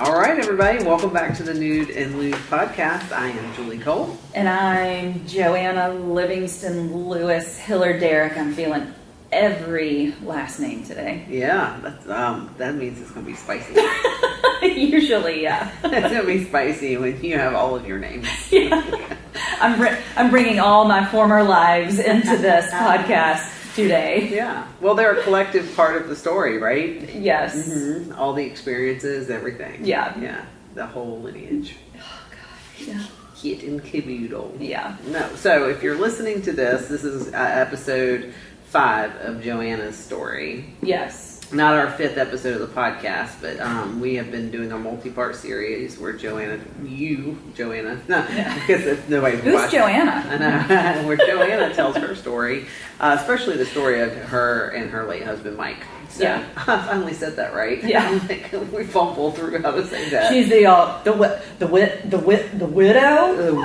All right, everybody, welcome back to the Nude and Lude podcast. I am Julie Cole. And I'm Joanna Livingston Lewis Hiller Derrick. I'm feeling every last name today. Yeah, that's, that means it's going to be spicy. Usually, yeah. It's going to be spicy when you have all of your names. Yeah. I'm bringing all my former lives into this podcast today. Yeah. Well, they're a collective part of the story, right? Yes. Mm-hmm. All the experiences, everything. Yeah. Yeah. The whole lineage. Oh, God. Yeah. Kit and caboodle. Yeah. No. So if you're listening to this is episode 5 of Joanna's story. Yes. Not our 5th episode of the podcast, but we have been doing a multi-part series where Joanna, no, because if nobody Who's watched, Joanna? I know, where Joanna tells her story, especially the story of her and her late husband Mike. So, Yeah. I finally said that right. Yeah. Like, we fumbled through how to say that. She's the widow.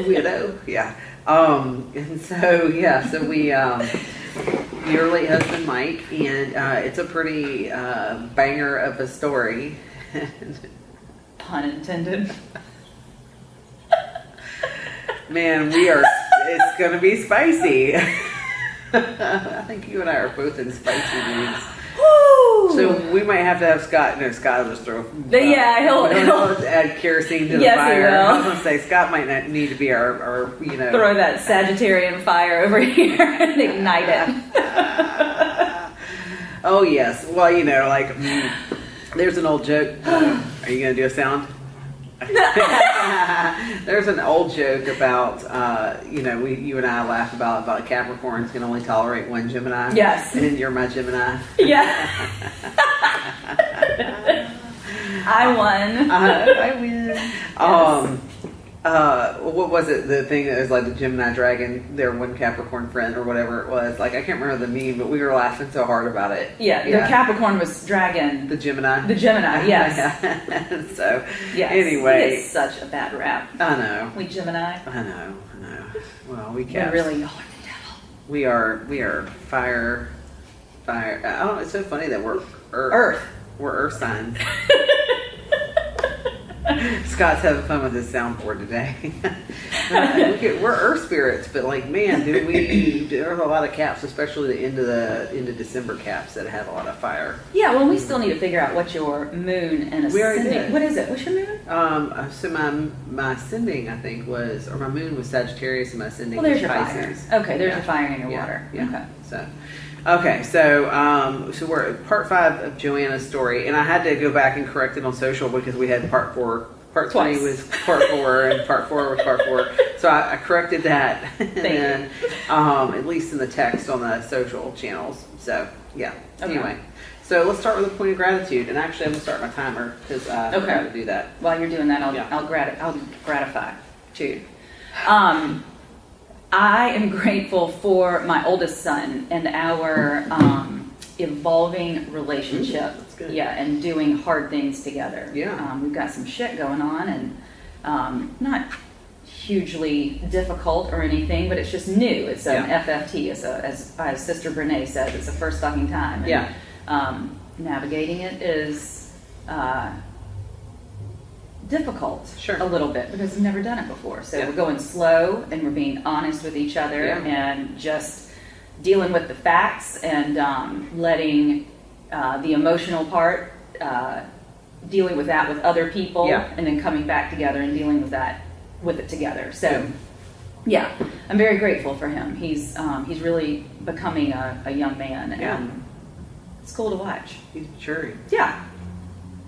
Widow, yeah. And so we your late husband Mike, and it's a pretty banger of a story. Pun intended. Man, it's gonna be spicy. I think you and I are both in spicy moods. Woo! So we might have to have Scott. No, Scott will just throw. Yeah, he'll add kerosene to the Yes, fire. he will. I was gonna say Scott might not need to be our throw that Sagittarian fire over here and ignite it. Oh yes. Well, there's an old joke. Are you gonna do a sound? There's an old joke about you and I laugh about Capricorns can only tolerate one Gemini. Yes. And you're my Gemini. Yeah. I won. I win. Yes. What was it? The thing that was like the Gemini dragon, their one Capricorn friend or whatever it was. Like, I can't remember the meme, but we were laughing so hard about it. Yeah, the Capricorn was dragon. The Gemini. The Gemini, yes. Yeah. So, Yes. anyway. He gets such a bad rap. I know. We Gemini. I know. Well, we But can't. really, y'all are the devil. We are fire. I don't know. It's so funny that we're Earth. We're Earth signs. Scott's having fun with his soundboard today. We're Earth spirits, but man, there's a lot of caps, especially the end of December caps that have a lot of fire. Yeah, well, we still need to figure out what your moon and We already ascending. did. What is it? What's your moon? So my ascending, I think, or my moon was Sagittarius, and my ascending Well, there's was your Pisces. fire. Okay, there's Yeah. your fire in your Yeah, water. yeah. Okay. So we're at part 5 of Joanna's story, and I had to go back and correct it on social because we had part 4. Part 3 Twice. was part 4, and part 4 was part 4. So I corrected that, and then at least in the text on the social channels. So yeah. Okay. Anyway, so let's start with a point of gratitude, and actually I'm gonna start my timer because I forgot to do that. While you're doing that, I'll gratify too. I am grateful for my oldest son and our evolving relationship. That's good. Yeah, and doing hard things together. Yeah. We've got some shit going on, and not hugely difficult or anything, but it's just new. It's an FFT, as my sister Brene says, it's the first fucking time. And, Yeah. Navigating it is difficult, Sure. a little bit, because we've never done it before. So Yeah. we're going slow, and we're being honest with each other, Yeah. and just dealing with the facts, and letting the emotional part, dealing with that with other people, Yeah. and then coming back together and dealing with it together. So yeah, I'm very grateful for him. He's really becoming a young man, Yeah. and it's cool to watch. He's maturing, Yeah.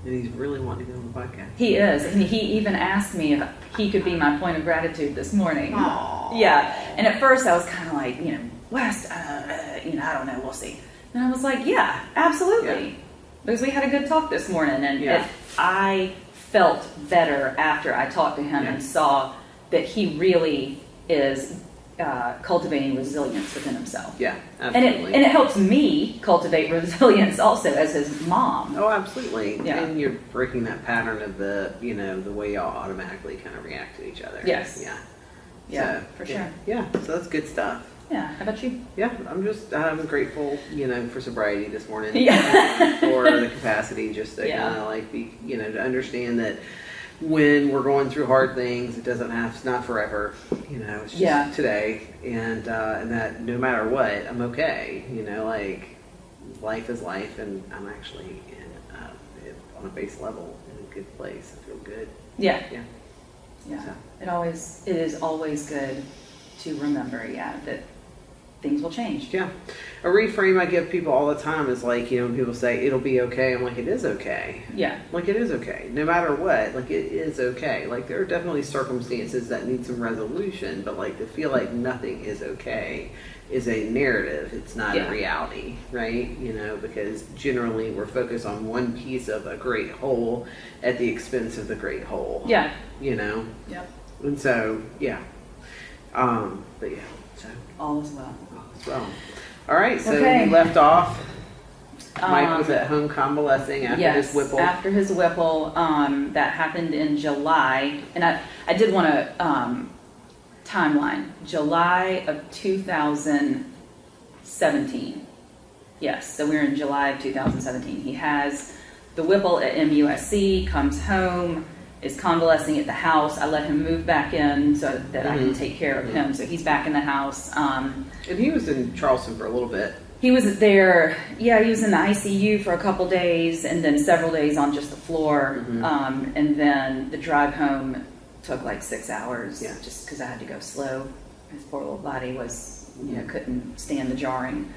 and he's really wanting to go on the podcast. He is, and he even asked me if he could be my point of gratitude this morning. Aww. Yeah, and at first I was kind of like, West, I don't know, we'll see. And I was like, yeah, absolutely, Yeah. because we had a good talk this morning, and Yeah. I felt better after I talked to him and saw that he really is cultivating resilience within himself. Yeah, And absolutely. it helps me cultivate resilience also as his mom. Oh, absolutely. Yeah. And you're breaking that pattern of the way y'all automatically kind of react to each other. Yes. Yeah. Yeah, So, for sure. Yeah. So that's good stuff. Yeah. How about you? Yeah, I'm grateful, for sobriety this morning. Yeah. For the capacity just to Yeah. kind of like be, to understand that when we're going through hard things, it's not forever, it's just today. And that no matter what, I'm okay, like life is life, and I'm actually on a base level in a good place. I feel good. Yeah. Yeah. Yeah. So. It is always good to remember, that things will change. Yeah. A reframe I give people all the time is like, when people say it'll be okay, I'm like, it is okay. Yeah. Like, it is okay. No matter what, like, it is okay. Like, there are definitely circumstances that need some resolution, but like, to feel like nothing is okay is a narrative. It's not a reality, right? Because generally we're focused on one piece of a great whole at the expense of the great whole. Yeah. Yeah. And so, yeah. But yeah, so. All is well. Well, all right, so Okay. we left off. Mike was at home convalescing after his Whipple. After his Whipple, that happened in July, and I did want to timeline. July of 2017. Yes, so we're in July of 2017. He has the Whipple at MUSC, comes home, is convalescing at the house. I let him move back in so that I can take care of him. So he's back in the house. And he was in Charleston for a little bit. He was there, he was in the ICU for a couple days, and then several days on just the floor. And then the drive home took like 6 hours, just because I had to go slow. His poor little body was, couldn't stand the jarring.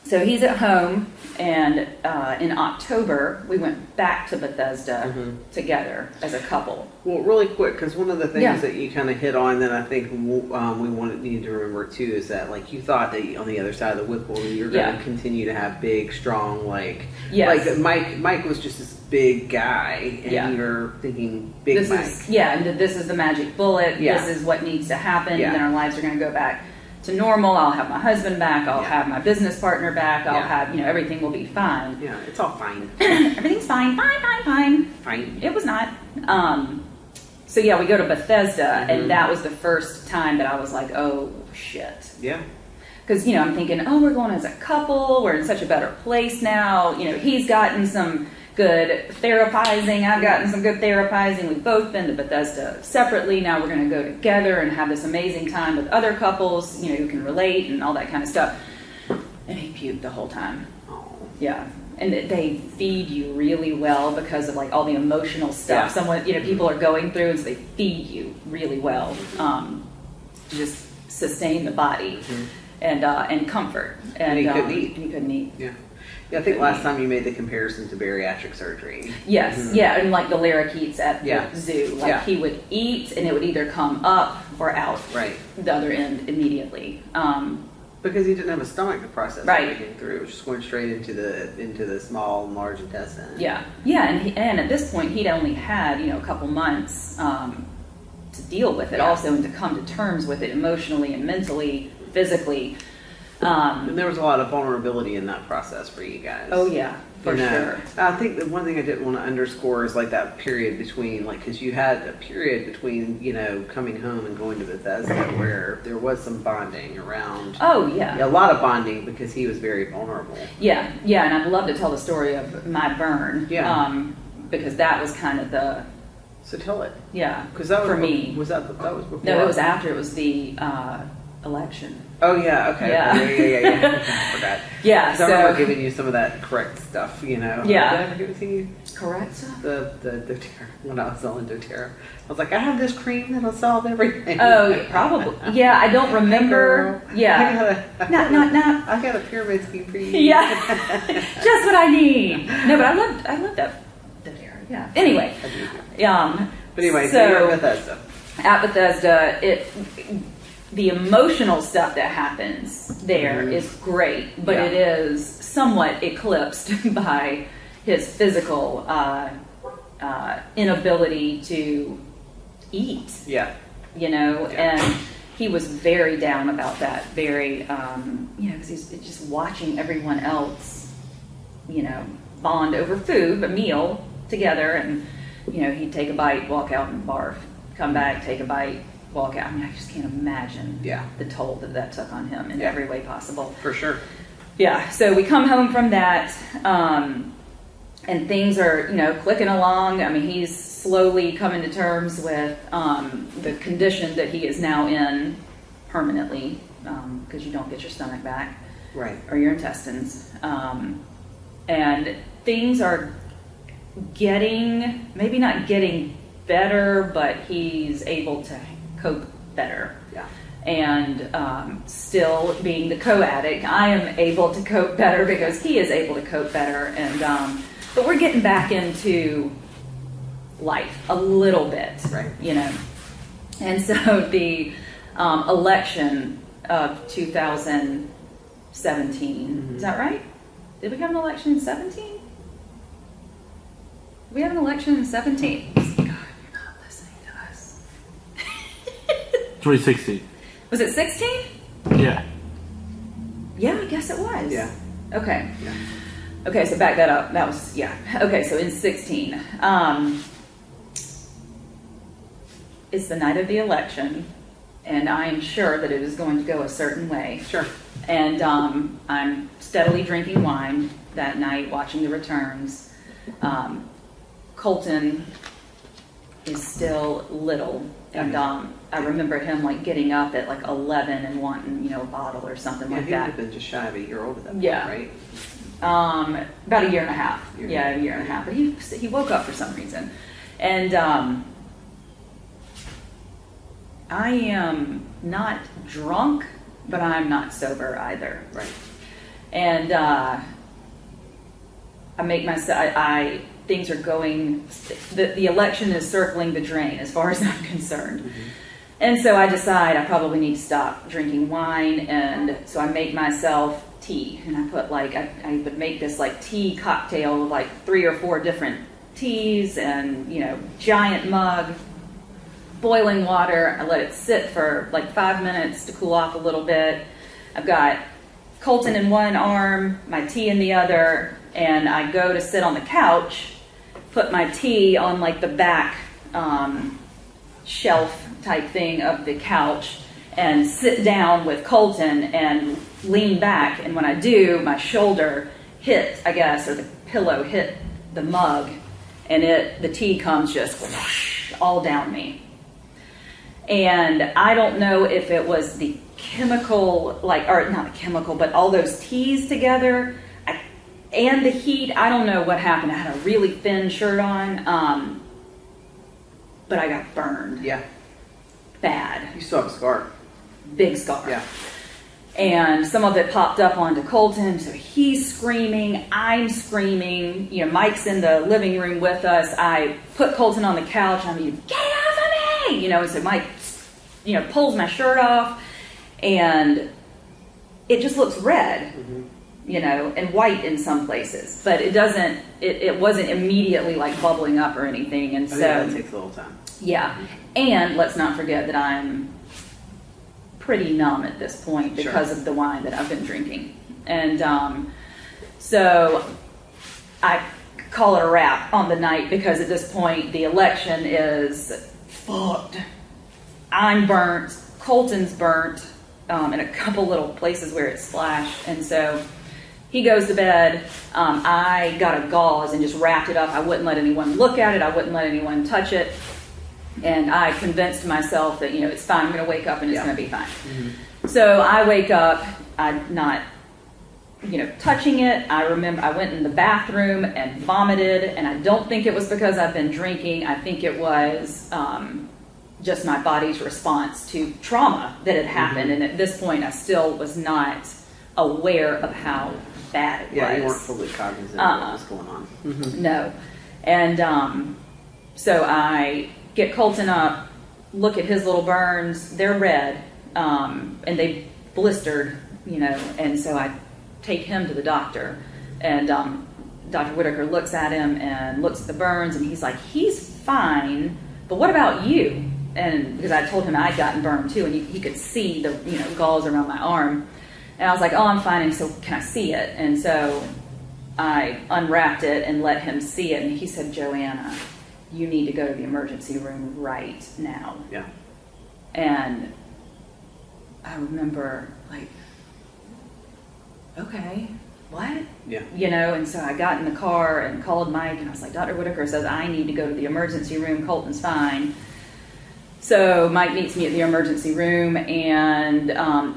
So he's at home, and in October, we went back to Bethesda together as a couple. Well, really quick, because one of the things that you kind of hit on that I think we need to remember too is that, like, you thought that on the other side of the Whipple, you're going to continue to have big, strong, like Mike was just this big guy, and you're thinking big Mike. And this is the magic bullet. Yeah. This is what needs to happen. And then our lives are going to go back to normal. I'll have my husband back. I'll have my business partner back. I'll have, everything will be fine. Yeah, it's all fine. Everything's fine. Fine. It was not. So we go to Bethesda, and that was the first time that I was like, oh shit. Yeah. Because, I'm thinking, oh, we're going as a couple. We're in such a better place now. He's gotten some good therapizing. I've gotten some good therapizing. We've both been to Bethesda separately. Now we're going to go together and have this amazing time with other couples, who can relate and all that kind of stuff. And he puked the whole time. Oh. Yeah. And they feed you really well because of like all the emotional stuff people are going through, and so they feed you really well to just sustain the body and comfort. And he couldn't eat. And he couldn't eat. Yeah. Yeah, I think last time you made the comparison to bariatric surgery. Yes, and like the laricates at the zoo. Like he would eat, and it would either come up or out the other end immediately. Because he didn't have a stomach to process everything through. It was just going straight into the small and large intestine. Yeah, and at this point he'd only had a couple months to deal with it also, and to come to terms with it emotionally and mentally, physically. And there was a lot of vulnerability in that process for you guys. Oh yeah, for sure. I think the one thing I didn't want to underscore is like that period between, like, because you had a period between coming home and going to Bethesda where there was some bonding around. Oh yeah, a lot of bonding because he was very vulnerable. Yeah, and I'd love to tell the story of my burn. Because that was kind of the. So tell it. Yeah, because that was for me. Was that was before? No, it was after. It was the election. Oh yeah, okay. Yeah. I forgot. Yeah, so I remember giving you some of that correct stuff, Yeah. Did I ever give it to you? Correct stuff? The doTERRA, when I was selling doTERRA. I was like, I have this cream that'll solve everything. Oh, probably. Yeah, I don't remember. Yeah. Not. I got a pyramid scheme for you. Yeah. Just what I need. No, but I love that doTERRA. Yeah. Anyway. But anyway, so you're at Bethesda. At Bethesda, the emotional stuff that happens there is great, but it is somewhat eclipsed by his physical inability to eat. Yeah. And he was very down about that. Very, because he's just watching everyone else, bond over food, a meal together, and he'd take a bite, walk out and barf, come back, take a bite, walk out. I mean, I just can't imagine Yeah. the toll that took on him in Yeah. every way possible. For sure. Yeah, so we come home from that, and things are, clicking along. I mean, he's slowly coming to terms with the condition that he is now in permanently, because you don't get your stomach back Right. or your intestines. And things are maybe not getting better, but he's able to cope better. Yeah. And still being the co-addict, I am able to cope better because he is able to cope better. And but we're getting back into life a little bit, Right. And so the election of 2017, is that right? Did we have an election in 17? We have an election in 17. God, you're not listening to us. 2016. Was it 16? Yeah. Yeah, I guess it was. Yeah. Okay. Yeah. Okay, so back that up. That was, yeah. Okay, so in 16. It's the night of the election, and I am sure that it is going to go a certain way. Sure. And I'm steadily drinking wine that night, watching the returns. Colton is still little, and I remember him like getting up at like 11 and wanting, a bottle or something Yeah, like he would that. have been just shy of a year old at that point, Yeah. right? About a year and a half. Year. Yeah, a year and a half. But he woke up for some reason, and I am not drunk, but I'm not sober either. Right. And I make myself. Things are going. The election is circling the drain, as far as I'm concerned. Mm-hmm. And so I decide I probably need to stop drinking wine, and so I make myself tea, and I put I would make this like tea cocktail of like 3 or 4 different teas, and giant mug, boiling water. I let it sit for like 5 minutes to cool off a little bit. I've got Colton in one arm, my tea in the other, and I go to sit on the couch, put my tea on like the back shelf type thing of the couch, and sit down with Colton and lean back. And when I do, my shoulder hit, I guess, or the pillow hit the mug, and the tea comes just whoosh, all down me. And I don't know if it was the chemical, or not the chemical, but all those teas together, and the heat. I don't know what happened. I had a really thin shirt on, but I got burned. Yeah. Bad. You still have a scar. Big scar. Yeah. And some of it popped up onto Colton, so he's screaming, I'm screaming. Mike's in the living room with us. I put Colton on the couch. I mean, get off of me! And so Mike, pulls my shirt off, and it just looks red. Mm-hmm. And white in some places, but it wasn't immediately like bubbling up or anything. And so that takes a little time. yeah. And let's not forget that I'm pretty numb at this point because of the wine that I've been drinking. And so I call it a wrap on the night, because at this point the election is fucked. I'm burnt, Colton's burnt, in a couple little places where it splashed. And so he goes to bed. I got a gauze and just wrapped it up. I wouldn't let anyone look at it. I wouldn't let anyone touch it. And I convinced myself that, it's fine. I'm going to wake up and it's going to be fine. Mm-hmm. So I wake up. I'm not, touching it. I remember I went in the bathroom and vomited. And I don't think it was because I've been drinking. I think it was just my body's response to trauma that had happened. Mm-hmm. And at this point, I still was not aware of how bad it was. Yeah, you weren't fully cognizant of what was going on. Mm-hmm. No. And so I get Colton up, look at his little burns. They're red, and they blistered, and so I take him to the doctor. And Dr. Whitaker looks at him and looks at the burns, and he's like, he's fine, but what about you? And because I told him I'd gotten burned too, and he could see the gauze around my arm. And I was like, oh, I'm fine, and so can I see it? And so I unwrapped it and let him see it, and he said, Joanna, you need to go to the emergency room right now. Yeah. And I remember like, okay, what? Yeah. You know, and so I got in the car and called Mike, and I was like, Dr. Whitaker says I need to go to the emergency room. Colton's fine. So Mike meets me at the emergency room, and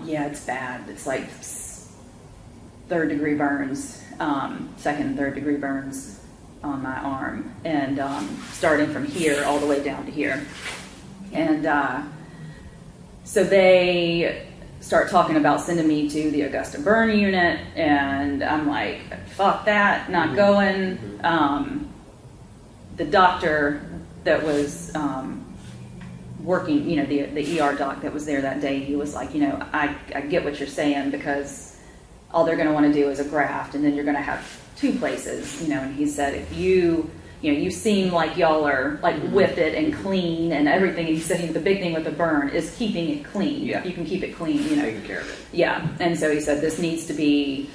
yeah, it's bad. It's like 3rd-degree burns, 2nd and 3rd-degree burns on my arm, and starting from here all the way down to here. And so they start talking about sending me to the Augusta burn unit, and I'm like, fuck that, not going. The doctor that was working, you know, the ER doc that was there that day, he was like, you know, I get what you're saying, because all they're going to want to do is a graft, and then you're going to have 2 places, you know. And he said, if you know, you seem like y'all are like with it and clean and everything. And he said, the big thing with the burn is keeping it clean. Yeah. If you can keep it clean, you know. Taking care of it. Yeah. And so he said, this needs to be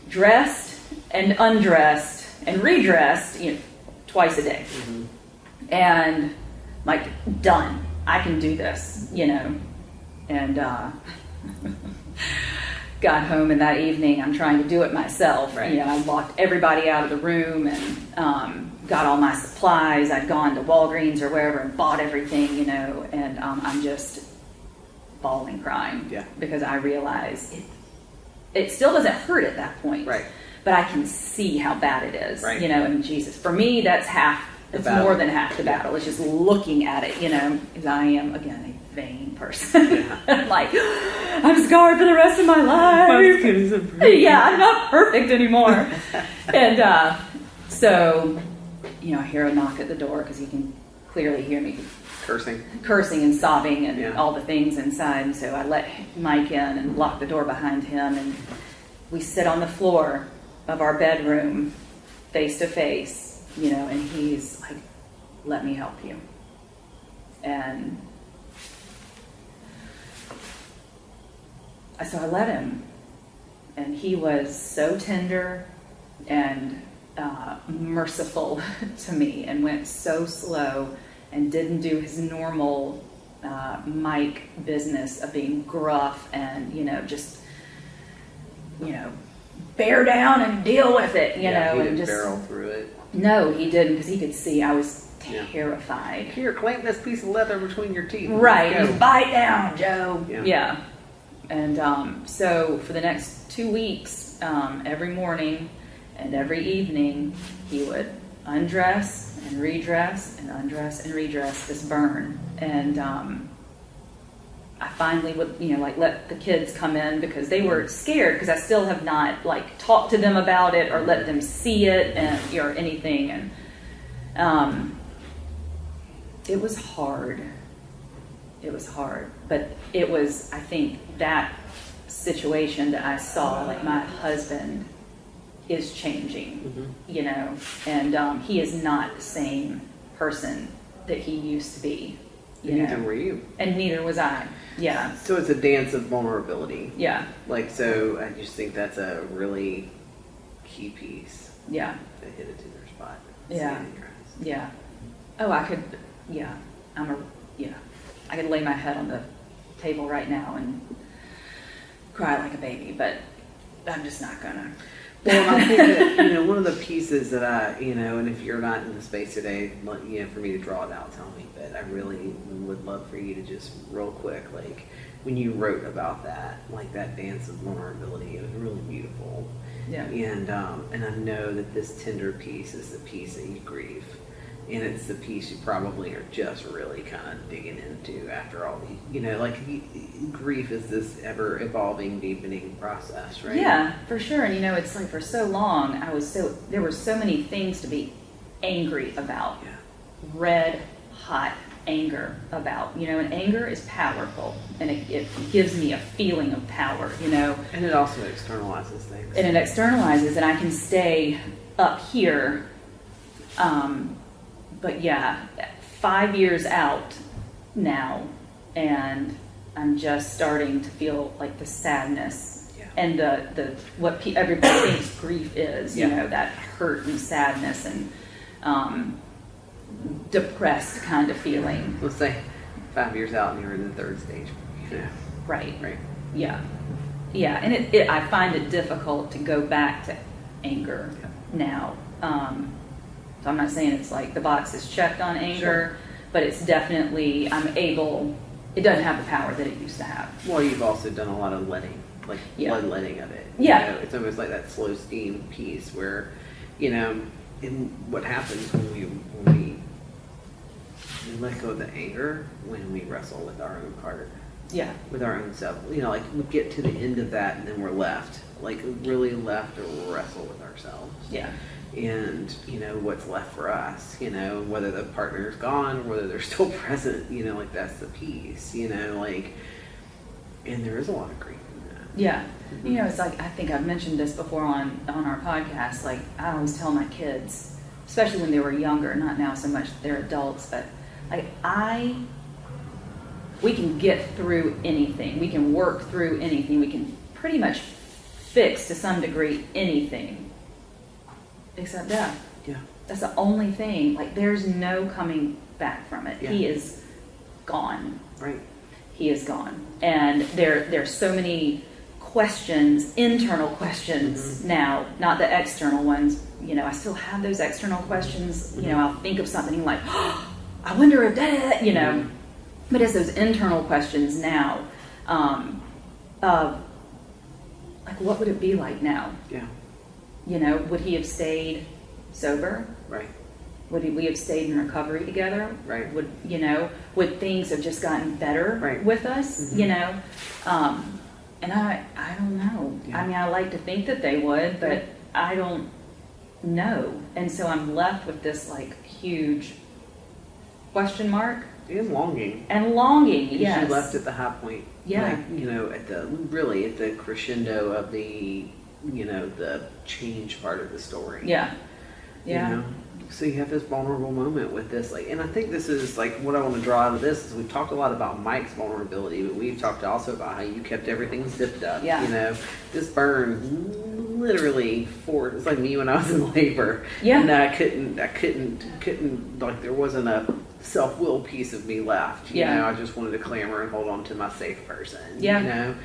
dressed and undressed and redressed, you know, twice a day. And like, done. I can do this, you know. And got home, and that evening I'm trying to do it myself. Right. You know, I locked everybody out of the room and got all my supplies. I'd gone to Walgreens or wherever and bought everything, you know, and I'm just bawling, crying. Yeah. Because I realize it still doesn't hurt at that point. Right. But I can see how bad it is, Right. you know, and Jesus, for me, that's half. It's battle. more than half the battle. It's just looking at it, you know, because I am, again, a vain person. I'm like, I'm scarred for the rest of my life. Yeah, I'm not perfect anymore. And so, you know, I hear a knock at the door, because he can clearly hear me cursing and sobbing and all the things inside. And so I let Mike in and lock the door behind him, and we sit on the floor of our bedroom face to face. You know, and he's like, let me help you. And so I let him. And he was so tender and merciful to me, and went so slow and didn't do his normal Mike business of being gruff and, you know, just, you know, bear down and deal with it, you know. He and didn't just barrel through it. No, he didn't, because he could see I was terrified. Here, clamp this piece of leather between your teeth. Right, just bite down, Joe. Yeah. And so for the next 2 weeks, every morning and every evening, he would undress and redress and undress and redress this burn. And I finally would, you know, like, let the kids come in, because they were scared, because I still have not like talked to them about it or let them see it and or anything. And it was hard. It was hard, but it was, I think, that situation that I saw, like, my husband is changing, you know, and he is not the same person that he used to be. Neither were you. And neither was I. Yeah. So it's a dance of vulnerability. Yeah. Like, so I just think that's a really key piece. Yeah. To hit it to their spot. Yeah. Yeah. Oh, I could, yeah. I could lay my head on the table right now and cry like a baby, but I'm just not gonna. Well, I think that, you know, one of the pieces that I, you know, and if you're not in the space today, you know, for me to draw it out, tell me, but I really would love for you to just real quick, like, when you wrote about that, like that dance of vulnerability, it was really beautiful. Yeah. And I know that this tender piece is the piece that you grieve. And it's the piece you probably are just really kind of digging into after all the, you know, like, grief is this ever evolving, deepening process, right? Yeah, for sure. And, you know, it's like, for so long, there were so many things to be angry about. Yeah. Red hot anger about, you know, and anger is powerful, and it gives me a feeling of power, you know. And it also externalizes things. And it externalizes, and I can stay up here. But yeah, 5 years out now, and I'm just starting to feel like the sadness and the what everybody thinks grief is, you know, that hurt and sadness and depressed kind of feeling. Let's say 5 years out and you're in the third stage, you know. Right. Right. Yeah. Yeah. And I find it difficult to go back to anger now. So I'm not saying it's like the box is checked on anger, but it's definitely, it doesn't have the power that it used to have. Well, you've also done a lot of letting, like bloodletting of it. Yeah. You know, it's almost like that slow steam piece where, you know, in what happens when we let go of the anger, when we wrestle with our own heart. Yeah. With our own self. You know, like we get to the end of that and then we're left. Like really left to wrestle with ourselves. Yeah. And, you know, what's left for us, you know, whether the partner's gone or whether they're still present, you know, like that's the piece, you know, like, and there is a lot of grief in that. Yeah. You know, it's like, I think I've mentioned this before on our podcast, like I always tell my kids, especially when they were younger, not now so much, they're adults, but like we can get through anything. We can work through anything. We can pretty much fix to some degree anything except death. Yeah. That's the only thing. Like there's no coming back from it. Yeah. He is gone. Right. He is gone. And there's so many questions, internal questions now, not the external ones. You know, I still have those external questions. You know, I'll think of something like, oh, I wonder if that, you know, but it's those internal questions now. Like, what would it be like now? Yeah. You know, would he have stayed sober? Right. Would we have stayed in recovery together? Right. Would things have just gotten better with us? You know, and I don't know. Yeah. I mean, I like to think that they would, but I don't know. And so I'm left with this like huge question mark. And longing. And longing, yes. You left at the high point. Yeah. Like, you know, at the crescendo of the, you know, the change part of the story. Yeah. Yeah. You know? So you have this vulnerable moment with this, like, and I think this is like what I want to draw out of this is we've talked a lot about Mike's vulnerability, but we've talked also about how you kept everything zipped up. Yeah. You know, this burn literally it's like me when I was in labor. Yeah. And I couldn't like there wasn't a self-will piece of me left. You know, I just wanted to clamor and hold on to my safe person. Yeah. You know.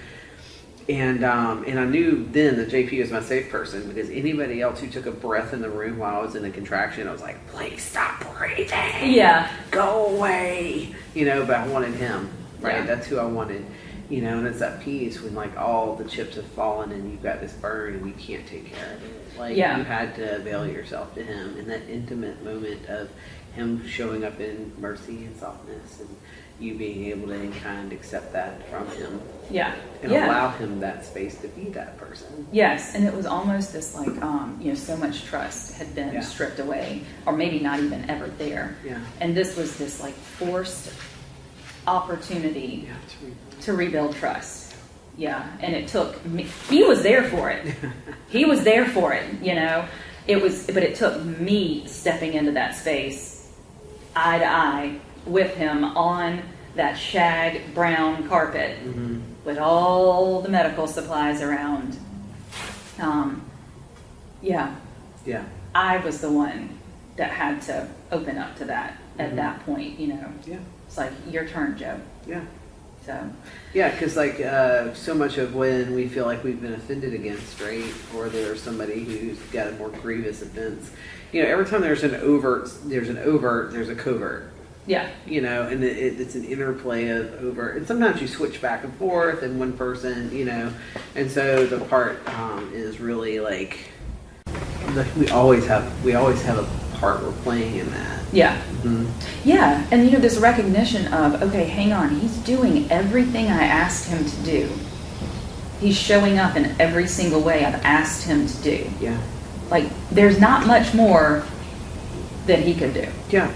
And I knew then that JP was my safe person because anybody else who took a breath in the room while I was in a contraction, I was like, please stop breathing. Yeah. Go away. You know, but I wanted him, right? Yeah. That's who I wanted. You know, and it's that piece when like all the chips have fallen and you've got this burn and you can't take care of it. Like you had to avail yourself to him in that intimate moment of him showing up in mercy and softness and you being able to in kind accept that from him. Yeah. And allow him that space to be that person. Yes, and it was almost this like, you know, so much trust had been stripped away, or maybe not even ever there. Yeah. And this was this like forced opportunity to rebuild trust. Yeah, and it took me. He was there for it. He was there for it. You know, but it took me stepping into that space, eye to eye, with him on that shag brown carpet with all the medical supplies around. Yeah. I was the one that had to open up to that at that point, you know. Yeah. It's like, your turn, Joe. Yeah. So. Yeah, because like so much of when we feel like we've been offended against, right, or there's somebody who's got a more grievous offense, you know, every time there's an overt, there's a covert. Yeah. You know, and it's an interplay of over, and sometimes you switch back and forth in one person, you know, and so the part is really like we always have a part we're playing in that. Yeah. Yeah, and you know, this recognition of, okay, hang on, he's doing everything I asked him to do. He's showing up in every single way I've asked him to do. Yeah. Like, there's not much more that he could do. Yeah.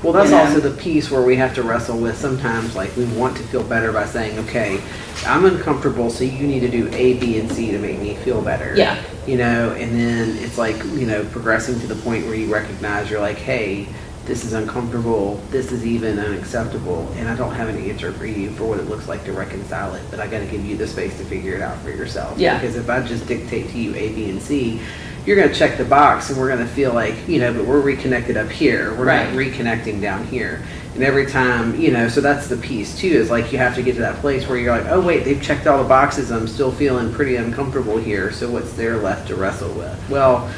Well, that's also the piece where we have to wrestle with sometimes, like, we want to feel better by saying, okay, I'm uncomfortable, so you need to do A, B, and C to make me feel better. Yeah. You know, and then it's like, you know, progressing to the point where you recognize you're like, hey, this is uncomfortable, this is even unacceptable, and I don't have an answer for you for what it looks like to reconcile it, but I got to give you the space to figure it out for yourself. Yeah. Because if I just dictate to you A, B, and C, you're going to check the box and we're going to feel like, you know, but we're reconnected up here. We're not reconnecting down here. And every time, you know, so that's the piece too, is like you have to get to that place where you're like, oh wait, they've checked all the boxes, I'm still feeling pretty uncomfortable here, so what's there left to wrestle with? Well,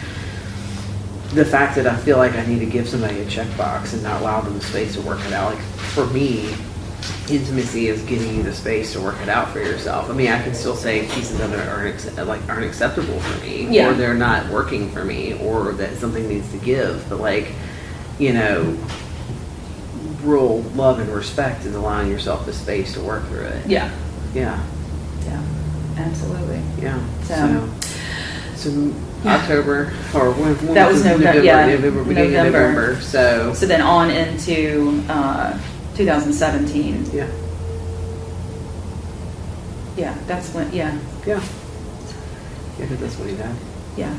the fact that I feel like I need to give somebody a checkbox and not allow them the space to work it out, like for me, intimacy is giving you the space to work it out for yourself. I mean, I can still say pieces of it aren't acceptable for me, Yeah. or they're not working for me, or that something needs to give. But like, you know, real love and respect is allowing yourself the space to work through it. Yeah. Yeah. Yeah. Absolutely. Yeah. So Yeah. October, or when That was November. Yeah. November, beginning of November. So then on into 2017. yeah. Yeah, that's when. Yeah. Yeah. Yeah, 'cause that's when he died. Yeah.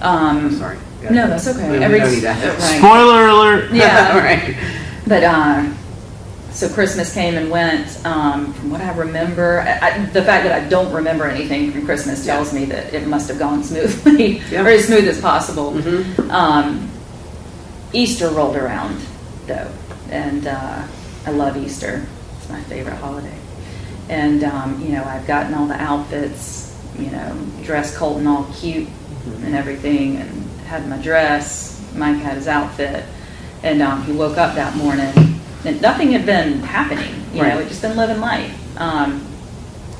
I'm sorry. No, that's okay. We know he died. Right. Spoiler alert. Yeah. All right. But so Christmas came and went. From what I remember, the fact that I don't remember anything from Christmas tells me that it must have gone smoothly, Yeah. or as smooth as possible. Mm-hmm. Easter rolled around, though, and I love Easter. It's my favorite holiday. And you know, I've gotten all the outfits, you know, dressed Colton all cute and everything, and had my dress. Mike had his outfit, and he woke up that morning, and nothing had been happening. You know, Right. he'd just been living life.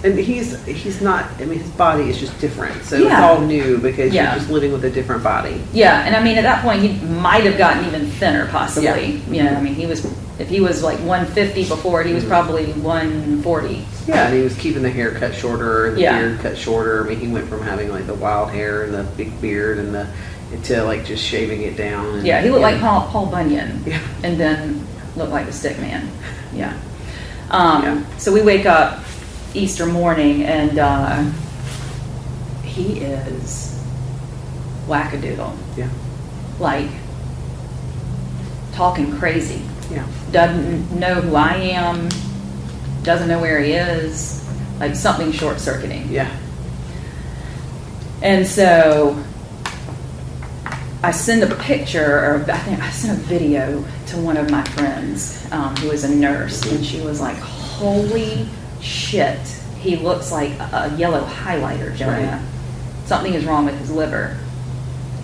And he's not, I mean, his body is just different. So it's Yeah. all new because Yeah. you're just living with a different body. Yeah, and I mean, at that point, he might have gotten even thinner, possibly. Yeah. You know, I mean, if he was like 150 before, he was probably 140. Yeah, and he was keeping the hair cut shorter and the Yeah. beard cut shorter. I mean, he went from having like the wild hair and the big beard and to like just shaving it down. And, Yeah, he looked like Paul Bunyan, Yeah. and then looked like the stick man. Yeah. Yeah. So we wake up Easter morning, and he is wackadoodle, Yeah. like talking crazy. Yeah. Doesn't know who I am, doesn't know where he is, like something short-circuiting. Yeah. And so I send a picture, or I think I sent a video to one of my friends who is a nurse, and she was like, holy shit, he looks like a yellow highlighter, Joanna. Right. Something is wrong with his liver.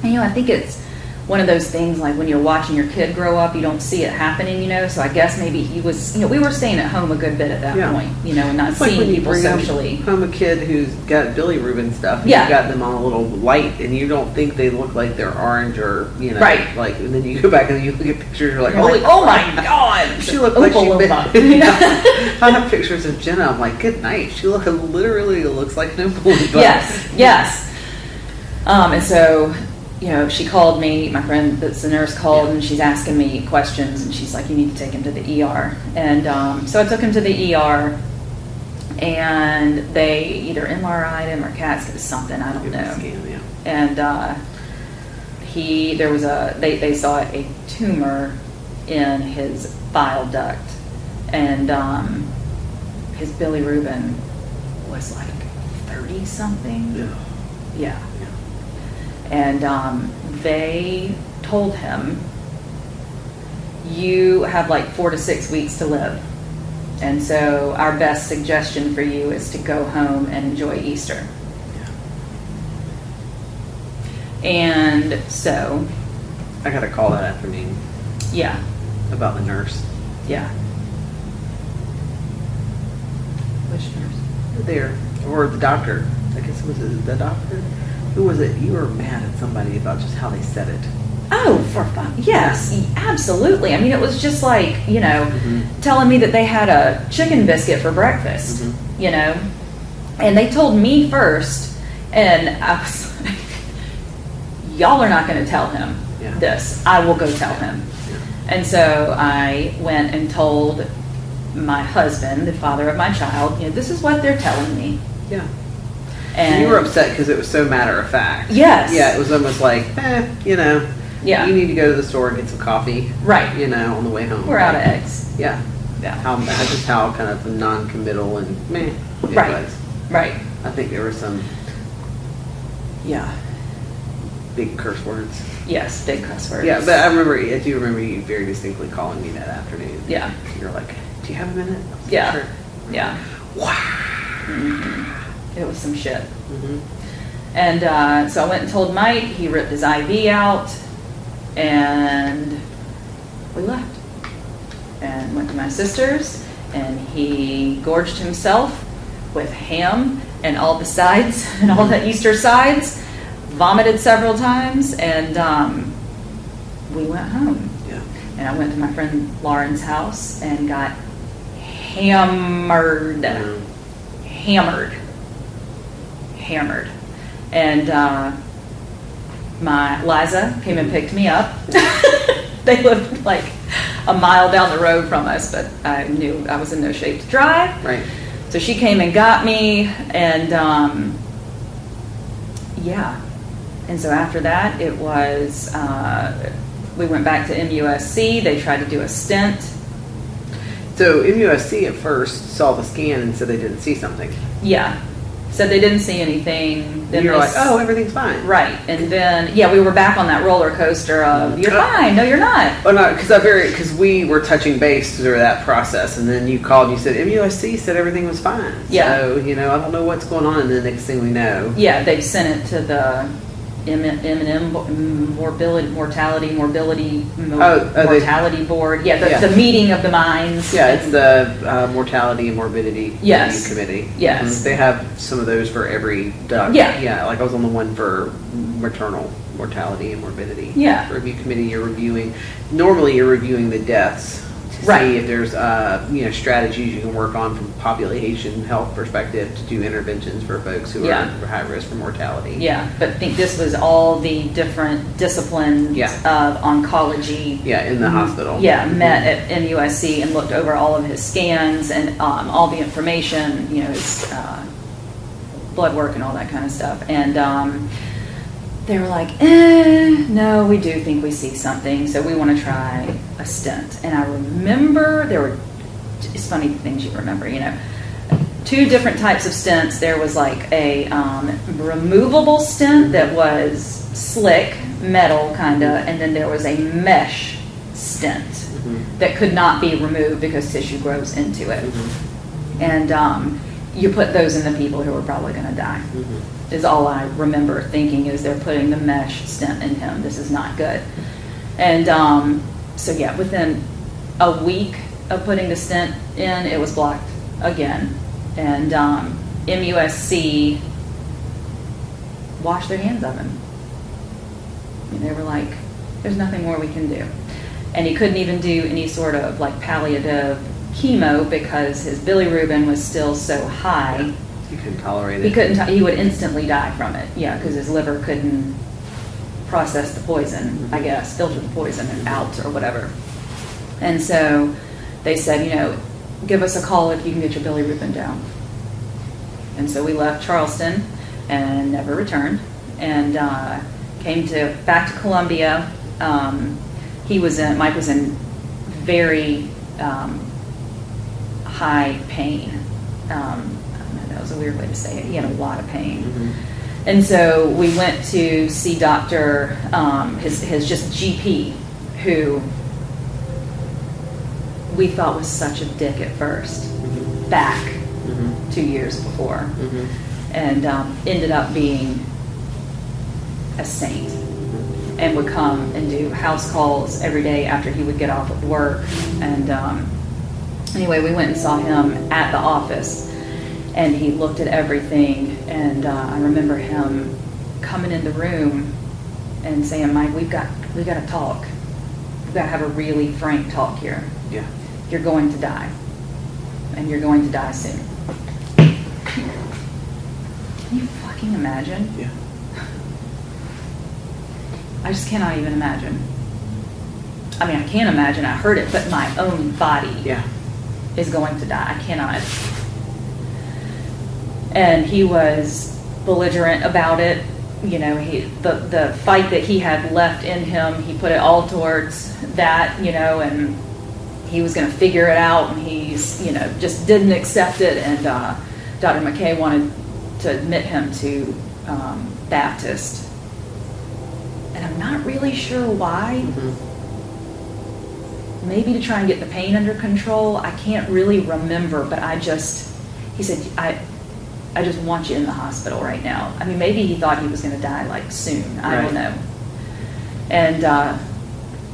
And, you know, I think it's one of those things like when you're watching your kid grow up, you don't see it happening, you know, so I guess maybe he was, you know, we were staying at home a good bit at that Yeah. point, you know, and not It's like seeing when you people bring socially. home a kid who's got bilirubin stuff. And Yeah. You've got them on a little light, and you don't think they look like they're orange or, you know. Right. Like, and then you go back and you look at pictures, you're like, You're like, oh my God. She looked like Oompa she loompa. been. I have pictures of Jenna. I'm like, good night. She literally looks like an Oompa Loompa. Yes, yes. And so, you know, she called me, my friend that's the nurse called, and she's asking me questions, and she's like, you need to take him to the ER. And so I took him to the ER, and they either MRI'd him or CAT scanned something, I don't Give it a know. scan, yeah. And they saw a tumor in his bile duct, and his bilirubin was like 30 something. Yeah. Yeah. And they told him, you have like 4 to 6 weeks to live. And so our best suggestion for you is to go home and enjoy Easter. Yeah. And so, I got a call that afternoon yeah, about the nurse. yeah. Which nurse? There. Or the doctor. I guess was it the doctor? Who was it? You were mad at somebody about just how they said it. Oh, for fun. Yes, absolutely. I mean, it was just like, you know, Mhm. telling me that they had a chicken biscuit for breakfast, Mhm. you know, and they told me first, and I was like, y'all are not going to tell him Yeah. this. I will go tell him. Yeah. And so I went and told my husband, the father of my child, you know, this is what they're telling me. Yeah. And you were upset because it was so matter of fact. Yes. Yeah, it was almost like, you know, Yeah. you need to go to the store and get some coffee. Right. You know, on the way home. We're out of eggs. Yeah. Yeah. Just how kind of non-committal and meh it Right. was. Right. I think there was some, yeah. big curse words. Yes, big cuss words. Yeah, but I do remember you very distinctly calling me that afternoon. Yeah. You're like, do you have a minute? I was like, Yeah. Sure. Yeah. Wow. It was some shit. Mm-hmm. And so I went and told Mike. He ripped his IV out, and we left. And went to my sister's, and he gorged himself with ham and all the sides and all the Easter sides, vomited several times, and we went home. Yeah. And I went to my friend Lauren's house and got hammered. Hammered. And my Liza came and picked me up. They lived like a mile down the road from us, but I knew I was in no shape to drive. Right. So she came and got me, and yeah. And so after that, it was, we went back to MUSC. They tried to do a stent. So MUSC at first saw the scan and said they didn't see something. Yeah. Said they didn't see anything. Then You're they like, oh, everything's fine. Right. And then, yeah, we were back on that roller coaster of, you're fine. No, you're not. Oh no, because we were touching base through that process, and then you called and you said MUSC said everything was fine. Yeah. So I don't know what's going on, and the next thing we know. Yeah, they've sent it to the M&M mortality board. Yeah, the meeting of the minds. Yeah, it's the mortality and morbidity Yes. review committee. Yes. They have some of those for every duck. Yeah. Yeah, like I was on the one for maternal mortality and morbidity. Yeah. Review committee, normally you're reviewing the deaths to Right. see if there's strategies you can work on from population health perspective to do interventions for folks who Yeah. are high risk for mortality. Yeah, but I think this was all the different disciplines Yeah. of oncology. Yeah, in the hospital. Yeah, met at MUSC and looked over all of his scans and all the information, his blood work and all that kind of stuff. And they were like, no, we do think we see something, so we want to try a stent. And I remember it's funny the things you remember, two different types of stents. There was like a removable stent that was slick, metal kind of, and then there was a mesh stent that could not be removed because tissue grows into it. And you put those in the people who were probably going to die. Is all I remember thinking, is they're putting the mesh stent in him. This is not good. And so yeah, within a week of putting the stent in, it was blocked again. And MUSC washed their hands of him. And they were like, there's nothing more we can do. And he couldn't even do any sort of like palliative chemo because his bilirubin was still so high. He couldn't tolerate it. He would instantly die from it. Yeah, because his liver couldn't process the poison, I guess, filter the poison out or whatever. And so they said, give us a call if you can get your bilirubin down. And so we left Charleston and never returned, and came back to Columbia. Mike was in very high pain. That was a weird way to say it. He had a lot of pain. And so we went to see Dr. His just GP, who we thought was such a dick at first, back 2 years before, and ended up being a saint, and would come and do house calls every day after he would get off of work. And anyway, we went and saw him at the office, and he looked at everything, and I remember him coming in the room and saying, Mike, we've got to talk. We've got to have a really frank talk here. Yeah. You're going to die, and you're going to die soon. Can you fucking imagine? Yeah. I just cannot even imagine. I mean, I can't imagine. I heard it, but my own body is going to die. I cannot. And he was belligerent about it. The fight that he had left in him, he put it all towards that, and he was going to figure it out, and he's, just didn't accept it. And Dr. McKay wanted to admit him to Baptist. and I'm not really sure why. Mhm. Maybe to try and get the pain under control. I can't really remember, but he said, I just want you in the hospital right now. I mean, maybe he thought he was going to die like soon. I don't know. And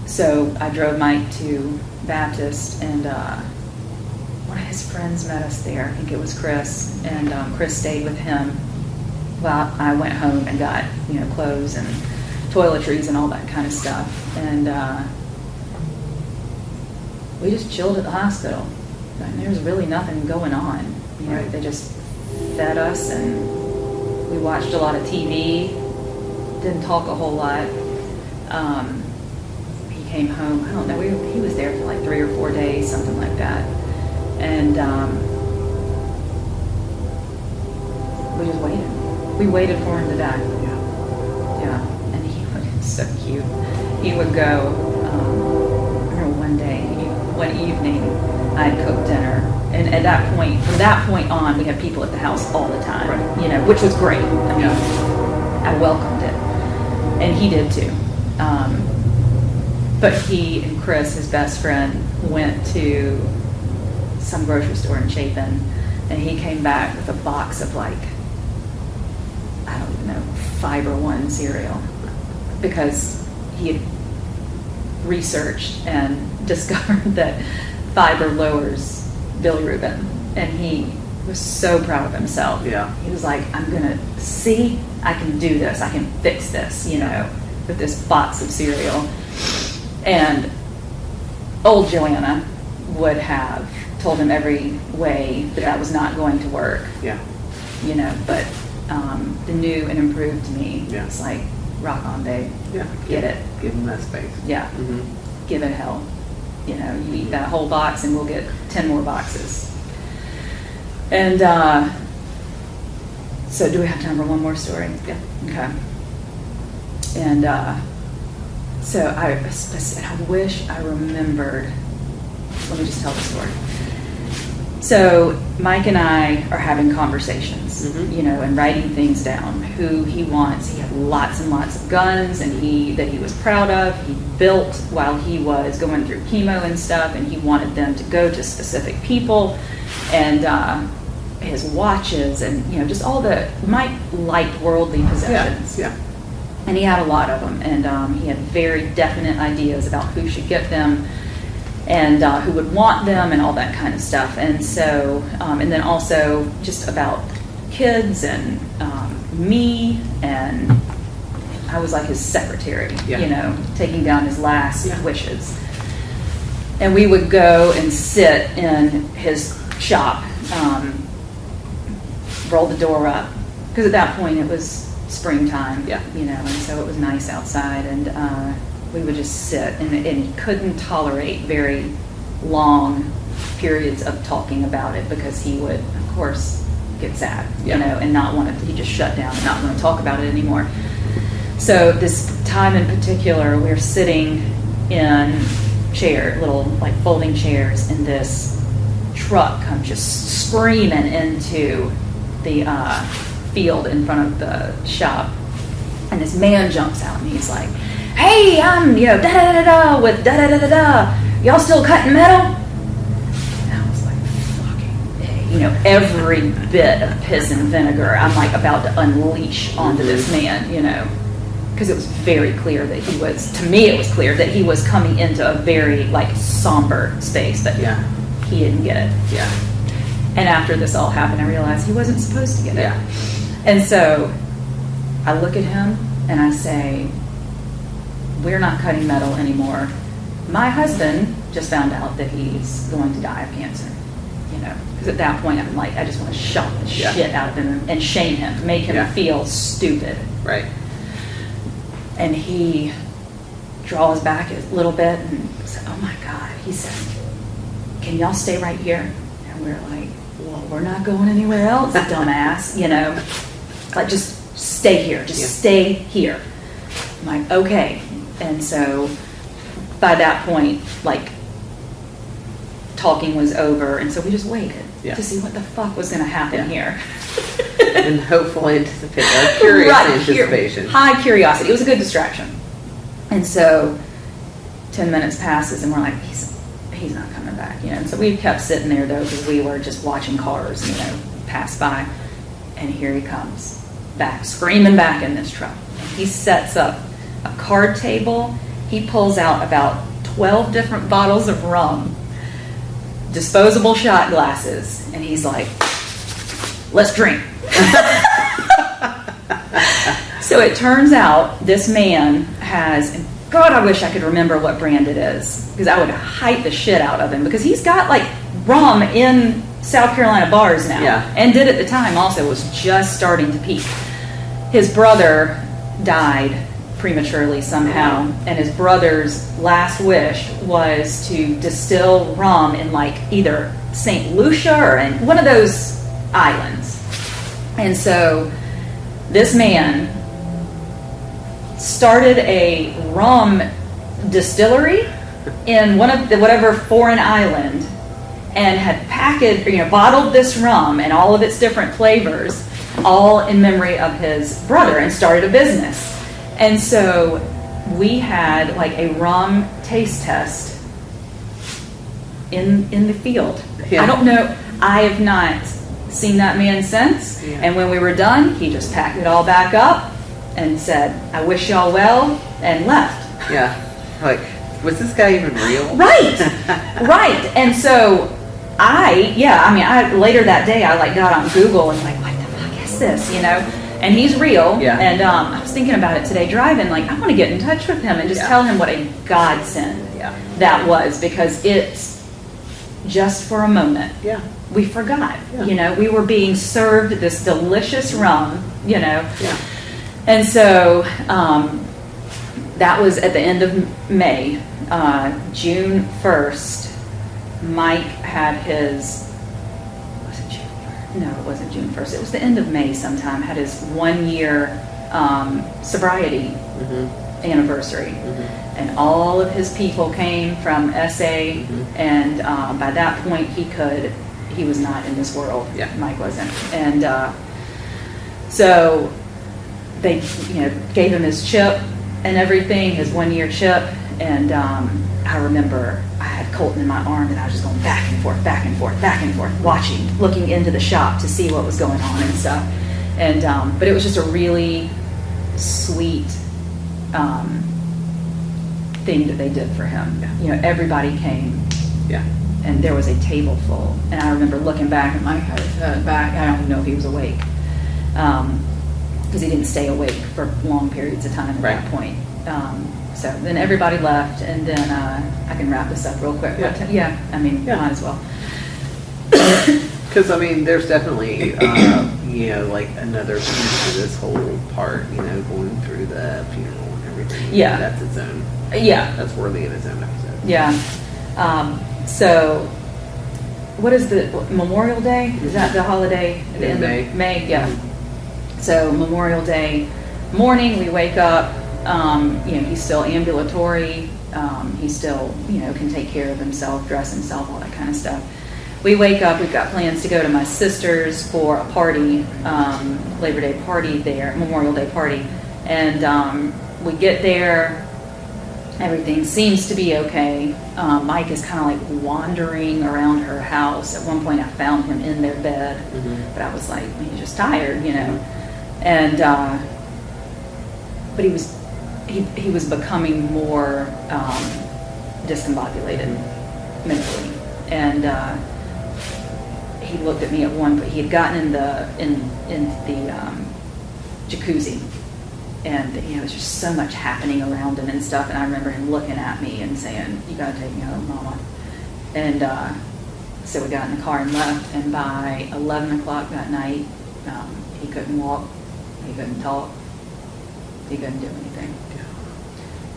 so I drove Mike to Baptist, and one of his friends met us there. I think it was Chris, and Chris stayed with him. Well, I went home and got, clothes and toiletries and all that kind of stuff. And we just chilled at the hospital. And there was really nothing going on. Right. They just fed us, and we watched a lot of TV. Didn't talk a whole lot. He came home. I don't know. He was there for like 3 or 4 days, something like that. And we just waited. We waited for him to die. Yeah. And he was so cute. He would go. I remember one evening, I had cooked dinner, and at that point, from that point on, we had people at the house all the time. Right. Which was great. I mean, I welcomed it, and he did too. But he and Chris, his best friend, went to some grocery store in Chapin, and he came back with a box of I don't even know, Fiber One cereal, because he had researched and discovered that fiber lowers bilirubin, and he was so proud of himself. Yeah. He was like, I can do this, I can fix this, with this box of cereal. And old Joanna would have told him every way that was not going to work. Yeah. But the new and improved me, Yeah. it's like, rock on, babe. Yeah. Get it. Give him that space. Yeah. Mm-hmm. Give it hell. You eat that whole box and we'll get 10 more boxes. And so do we have time for one more story? Yeah. Okay. And so I wish I remembered. Let me just tell the story. So Mike and I are having conversations, Mhm. and writing things down. Who he wants. He had lots and lots of guns, and that he was proud of. He built while he was going through chemo and stuff, and he wanted them to go to specific people, and his watches, and just all the Mike liked worldly possessions. Yeah. And he had a lot of them, and he had very definite ideas about who should get them, and who would want them, and all that kind of stuff. And so, and then also just about kids and me, and I was like his secretary, taking down his last wishes. And we would go and sit in his shop, roll the door up, because at that point it was springtime, and so it was nice outside, and we would just sit, and he couldn't tolerate very long periods of talking about it, because he would, of course, get sad, and not want to, he just shut down and not want to talk about it anymore. So this time in particular, we're sitting in little folding chairs, and this truck comes just screaming into the field in front of the shop, and this man jumps out, and he's like, "Hey, I'm da da da da with da da da da da. Y'all still cutting metal?" And I was like, "Fucking A," every bit of piss and vinegar I'm about to unleash onto this man, because it was very clear that he was. To me, it was clear that he was coming into a very somber space, but he didn't get it. Yeah. And after this all happened, I realized he wasn't supposed to get it. Yeah. And so I look at him and I say, "We're not cutting metal anymore. My husband just found out that he's going to die of cancer." Because at that point I'm like, I just want to shock the shit out of him and shame him, make him feel stupid. Right. And he draws back a little bit and said, "Oh my God," he said, "can y'all stay right here?" And we're like, "Well, we're not going anywhere else, dumbass." Just stay here. Just stay here. I'm like, okay. And so by that point, talking was over. And so we just waited to see what the fuck was going to happen here. And hopefully curious anticipation. High curiosity. It was a good distraction. And so 10 minutes passes and we're like, he's not coming back, And so we kept sitting there though, because we were just watching cars, pass by. And here he comes back, screaming back in this truck. And he sets up a card table. He pulls out about 12 different bottles of rum, disposable shot glasses. And he's like, let's drink. So it turns out this man has, and God, I wish I could remember what brand it is, because I would hype the shit out of him, because he's got like rum in South Carolina bars now. Yeah. And did at the time also, was just starting to peak. His brother died prematurely somehow, and his brother's last wish was to distill rum in like either St. Lucia or in one of those islands. And so this man started a rum distillery in one of the whatever foreign island, and had bottled this rum and all of its different flavors, all in memory of his brother, and started a business. And so we had like a rum taste test in the field. Yeah. I don't know. I have not seen that man since. Yeah. And when we were done, he just packed it all back up and said, "I wish y'all well," and left. Yeah. Like, was this guy even real? Right. Right. And so I later that day I like got on Google and like, what the fuck is this? And he's real. Yeah. And I was thinking about it today driving, like I want to get in touch with him and just tell him what a godsend that was, because it's just for a moment. Yeah. We forgot. Yeah. We were being served this delicious rum, Yeah. And so that was at the end of May. June 1st, Mike had his, was it June 1st? No, it wasn't June 1st. It was the end of May sometime, had his 1 year sobriety anniversary. And all of his people came from SA, and by that point he was not in this world. Yeah. Mike wasn't. And so they gave him his chip and everything, his 1 year chip. And I remember I had Colton in my arm, and I was just going back and forth, back and forth, back and forth, watching, looking into the shop to see what was going on and stuff. And but it was just a really sweet thing that they did for him. Everybody came. Yeah. And there was a table full. And I remember looking back, and Mike had his head back. I don't even know if he was awake, because he didn't stay awake for long periods of time at that point. So then everybody left, and then I can wrap this up real quick. Yeah. Might as well. Because there's definitely like another piece to this whole part. Going through the funeral and everything. Yeah. That's its own. Yeah. That's worthy of its own episode. Yeah. So, what is the Memorial Day? Is that the holiday at the end of May? Yeah. So Memorial Day morning, we wake up. He's still ambulatory. He still, can take care of himself, dress himself, all that kind of stuff. We wake up. We've got plans to go to my sister's for a party, Labor Day party there, Memorial Day party, and we get there. Everything seems to be okay. Mike is kind of like wandering around her house. At one point, I found him in their bed, but I was like, he's just tired, And but he was becoming more discombobulated mentally, and he looked at me at one point. He had gotten in the jacuzzi. And there was just so much happening around him and stuff. And I remember him looking at me and saying, "You gotta take me home, Mama." And so we got in the car and left. And by 11 o'clock that night, he couldn't walk, he couldn't talk, he couldn't do anything.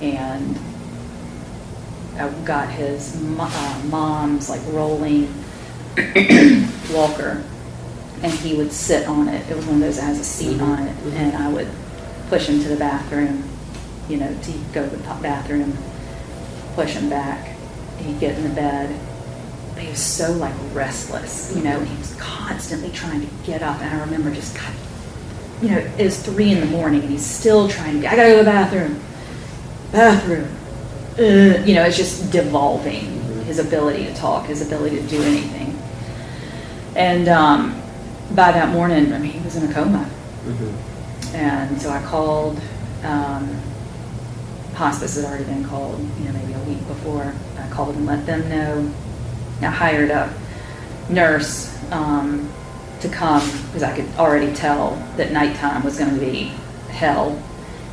And I got his mom's like rolling walker, and he would sit on it. It was one of those that has a seat on it, and I would push him to the bathroom, to go to the bathroom, push him back. He'd get in the bed. But he was so like restless, and he was constantly trying to get up. And I remember just, God, it was 3 a.m, and he's still trying to I gotta go to the bathroom. bathroom. It's just devolving. His ability to talk, his ability to do anything. And by that morning, I mean, he was in a coma. Mm-hmm. And so I called, hospice had already been called, maybe a week before. I called and let them know. I hired a nurse to come because I could already tell that nighttime was going to be hell.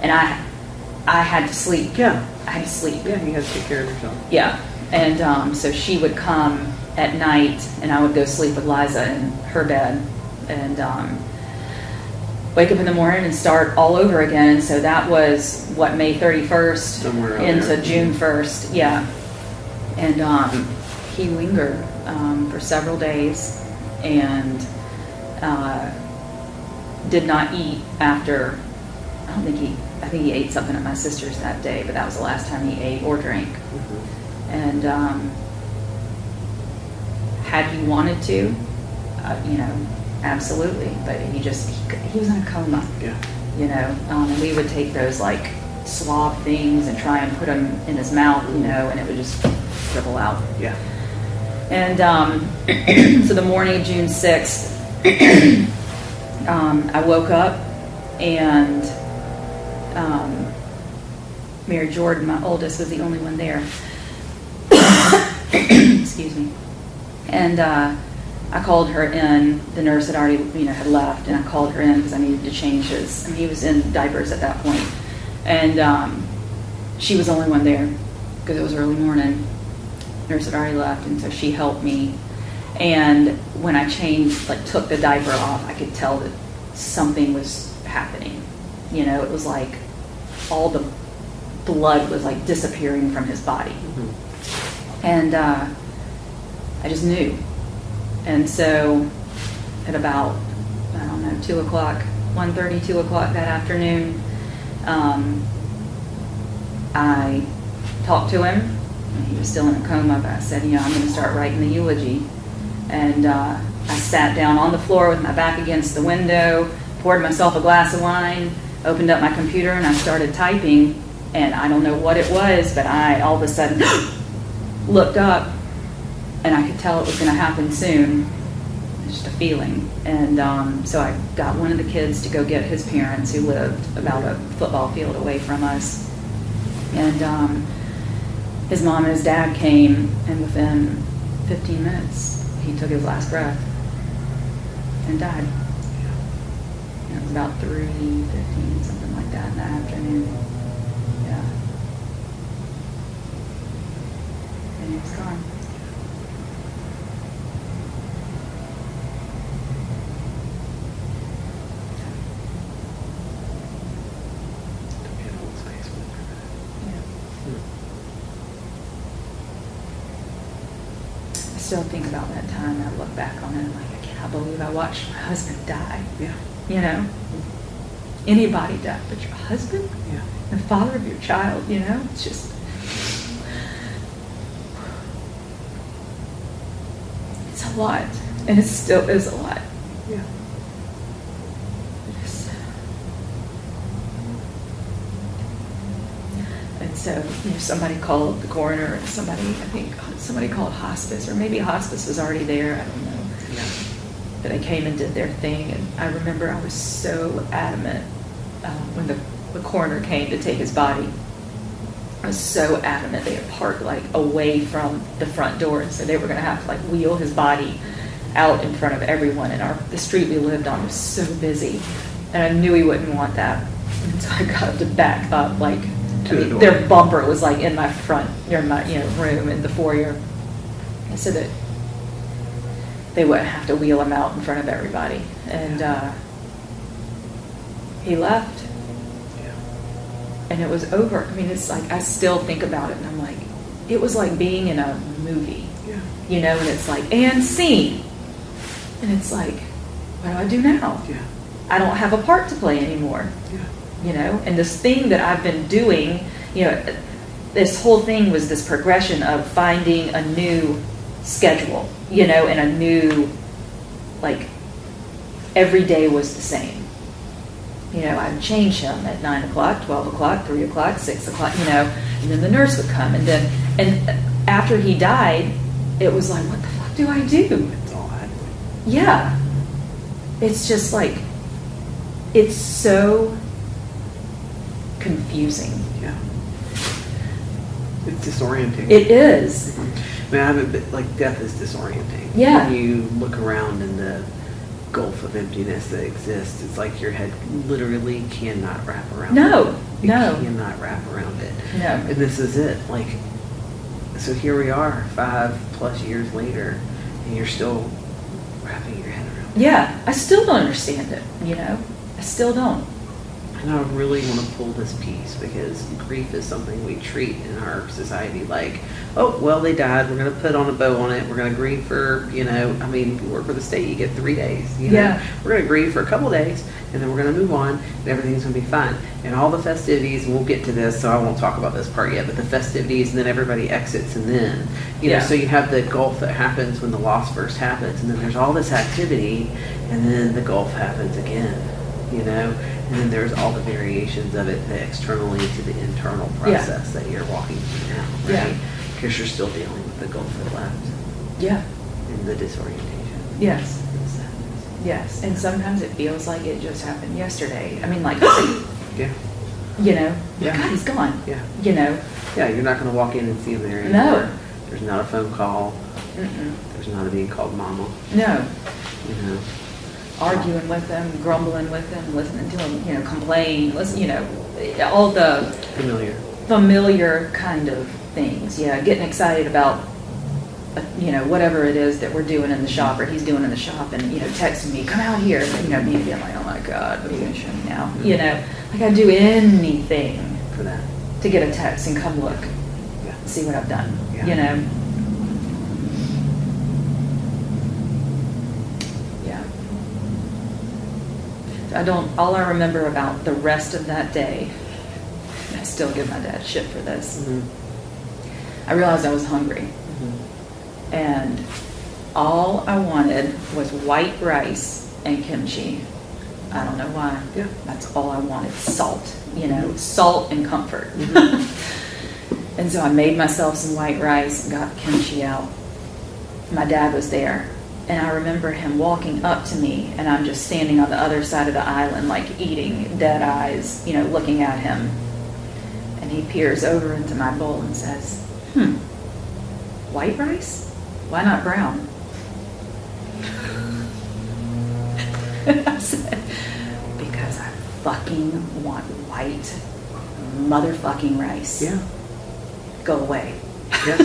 And I had to sleep. Yeah. I had to sleep. Yeah, you have to take care of yourself. Yeah. And so she would come at night, and I would go sleep with Liza in her bed, and wake up in the morning and start all over again. And so that was, May 31st Somewhere into there. June 1st. Yeah. And he lingered for several days and did not eat after, I think he ate something at my sister's that day, but that was the last time he ate or drank. Mm-hmm. And had he wanted to, absolutely, but he was in a coma. Yeah. And we would take those like swab things and try and put them in his mouth, and it would just dribble out. Yeah. And so the morning of June 6th, I woke up and Mary Jordan, my oldest, was the only one there. Excuse me. And I called her in. The nurse had already, had left, and I called her in because I needed to change his. He was in diapers at that point. And she was the only one there because it was early morning. Nurse had already left, and so she helped me. And when I took the diaper off, I could tell that something was happening. It was like all the blood was like disappearing from his body. Mm-hmm. And I just knew. And so at about, 2 o'clock, 1:30, 2 o'clock that afternoon, I talked to him. He was still in a coma, but I said, I'm going to start writing the eulogy. And I sat down on the floor with my back against the window, poured myself a glass of wine, opened up my computer, and I started typing. And I don't know what it was, but I all of a sudden looked up, and I could tell it was going to happen soon. Just a feeling. And so I got one of the kids to go get his parents, who lived about a football field away from us. And his mom and his dad came, and within 15 minutes, he took his last breath and died. And it was about 3:15, something like that in the afternoon. Yeah. And he was gone. I still think about that time. I look back on it and I'm like, I cannot believe I watched my husband die. Yeah. Anybody die, but your husband? Yeah. The father of your child, it's just. It's a lot. And it still is a lot. Yeah. And so, somebody called the coroner, and somebody called hospice, or maybe hospice was already there, I don't know. Yeah. But they came and did their thing, and I remember I was so adamant when the coroner came to take his body. I was so adamant. They had parked away from the front door, and so they were going to have to wheel his body out in front of everyone. And the street we lived on was so busy, and I knew he wouldn't want that. And so I got to back up their bumper was in my front, in my room in the foyer, so that they wouldn't have to wheel him out in front of everybody. And he left, and it was over. It's I still think about it, and I'm like, it was like being in a movie, and it's and scene, and it's like, what do I do now? I don't have a part to play anymore. And this thing that I've been doing, this whole thing was this progression of finding a new schedule, and a new, every day was the same. I'd change him at 9 o'clock, 12 o'clock, 3 o'clock, 6 o'clock, and then the nurse would come. And after he died, it was like, what the fuck do I do? It's all I do. Yeah. It's just like, it's so confusing. Yeah. It's disorienting. It is. I mean, I haven't been, like, death is disorienting. Yeah. When you look around in the gulf of emptiness that exists, it's like your head literally cannot wrap around No, it. You no. cannot wrap around it. No. And this is it. Like, so here we are, 5+ years later, and you're still wrapping your head around it. Yeah. I still don't understand it, I still don't. And I really want to pull this piece because grief is something we treat in our society like, oh, well, they died. We're going to put on a bow on it. We're going to grieve for, you work for the state. You get 3 days. Yeah. We're going to grieve for a couple days, and then we're going to move on, and everything's going to be fine. And all the festivities, and we'll get to this, so I won't talk about this part yet, but the festivities, and then everybody exits, and then, so you have the gulf that happens when the loss first happens, and then there's all this activity, and then the gulf happens again, And then there's all the variations of it, the externally to the internal process that you're walking through now, right? Yeah. Because you're still dealing with the gulf that left Yeah. and the disorientation. Yes. And the sadness. Yes. And sometimes it feels like it just happened yesterday. I mean, like, Yeah. Yeah. Yeah. God, he's gone. Yeah. Yeah. You're not going to walk in and see him there anymore. No. There's not a phone call. Mm-mm. There's not a being called mama. No. Arguing Arguing with him, grumbling with him, listening to him, complain, all the familiar kind of things. Yeah, getting excited about, whatever it is that we're doing in the shop or he's doing in the shop and, texting me, come out here. Me being like, oh my God, what are you going to show me now? Like I'd do anything for that. to get a text and come look, Yeah. see what I've done, Yeah. Yeah. All I remember about the rest of that day, and I still give my dad shit for this, Mm-hmm. I realized I was hungry. Mm-hmm. And all I wanted was white rice and kimchi. I don't know why. Yeah. That's all I wanted. Salt, salt and comfort. Mm-hmm. And so I made myself some white rice and got the kimchi out. My dad was there. And I remember him walking up to me, and I'm just standing on the other side of the island, like eating, dead eyes, looking at him. And he peers over into my bowl and says, white rice? Why not brown? I said, because I fucking want white motherfucking rice. Yeah. Go away. Yeah.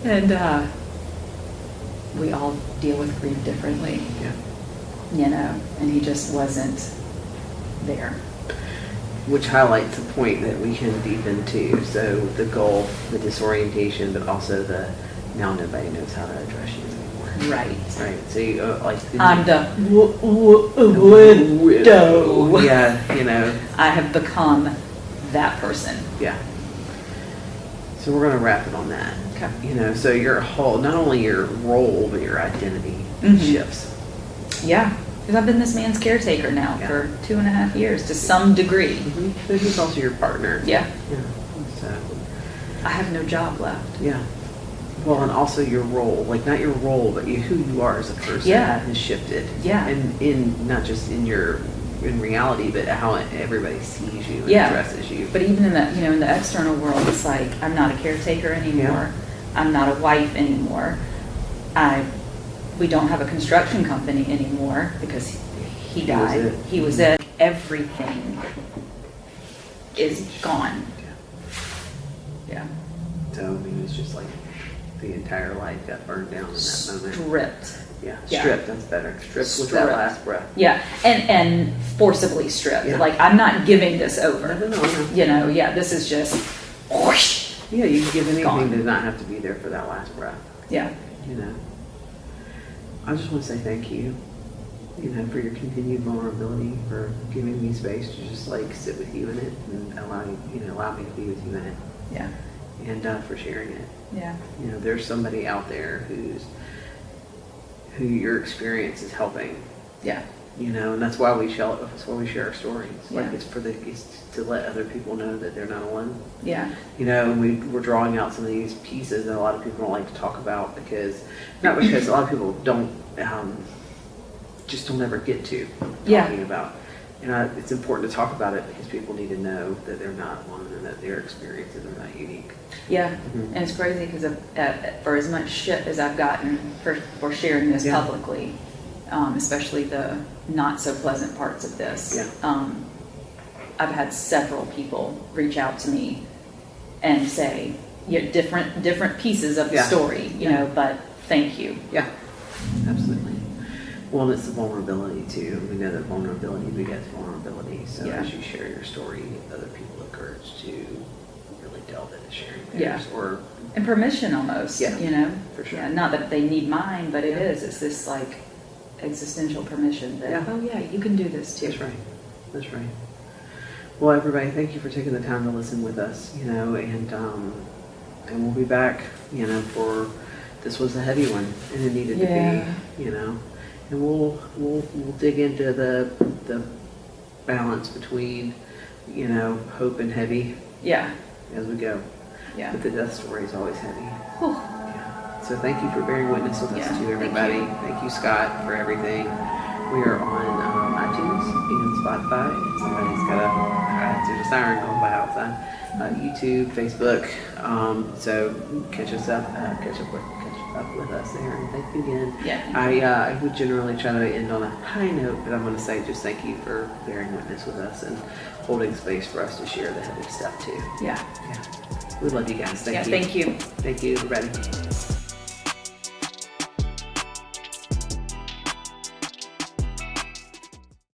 And, we all deal with grief differently, Yeah. and he just wasn't there. Which highlights a point that we can deep into. So the gulf, the disorientation, but also the now nobody knows how to address you anymore. Right. Right. So you I'm the widow. Yeah. I have become that person. Yeah. So we're going to wrap it on that. Okay. So your whole, not only your role, but your identity shifts. Yeah. Because I've been this man's caretaker now for 2.5 years to some degree. Mm-hmm. But he's also your partner. Yeah. Yeah. So. I have no job left. Yeah. Well, and also your role, like not your role, but who you are as a person has shifted. Yeah. And in not just in reality, but how everybody sees you and addresses you. But even in the in the external world, it's like I'm not a caretaker anymore. Yeah. I'm not a wife anymore. We don't have a construction company anymore because he died. He was it. Everything is gone. Yeah. So I mean, it's just like the entire life got burned down in that moment. Stripped. Yeah, Yeah. stripped. That's better. Stripped with that last breath. Yeah, and forcibly stripped. Yeah. Like I'm not giving this over. No. This is just whoosh. Yeah, you can give anything Gone. to not have to be there for that last breath. Yeah. I just want to say thank you, for your continued vulnerability, for giving me space to just like sit with you in it and allow me to be with you in it. Yeah. And for sharing it. Yeah. There's somebody out there who your experience is helping. Yeah. You know, and that's why we share our stories. Like Yeah. it's to let other people know that they're not alone. Yeah. You know, and we're drawing out some of these pieces that a lot of people don't like to talk about not because a lot of people don't, just don't ever get to Yeah. talking about. You know, it's important to talk about it because people need to know that they're not alone and that their experiences are not unique. Yeah, Mhm. and it's crazy because for as much shit as I've gotten for sharing this Yeah. publicly, especially the not so pleasant parts of this, Yeah. I've had several people reach out to me and say, yeah, different pieces of the Yeah. story, you know, but thank you. Yeah, absolutely. Well, it's the vulnerability too. We know that vulnerability begets vulnerability. So Yeah. as you share your story, you give other people the courage to really delve into sharing Yeah. theirs. Or And permission almost, Yeah, you know? for sure. Yeah, not that they need mine, but it Yeah. is. It's this like existential permission that, Yeah. oh yeah, you can do this too. That's right. That's right. Well, everybody, thank you for taking the time to listen with us. You know, and we'll be back. You know, this was a heavy one, and it needed Yeah. to be. You know, and we'll dig into the balance between, you know, hope and heavy Yeah, as we go. yeah. But the death story is always heavy. Whew. Yeah. So thank you for bearing witness with us Yeah, too, thank everybody. you. Thank you, Scott, for everything. We are on iTunes and Spotify. And somebody's got there's a siren going by outside. YouTube, Facebook. So catch us up with us there. And thank you again. Yeah. I would generally try to end on a high note, but I'm going to say just thank you for bearing witness with us and holding space for us to share the heavy stuff too. Yeah. Yeah. We love you guys. Thank you. Thank you. Thank you, everybody.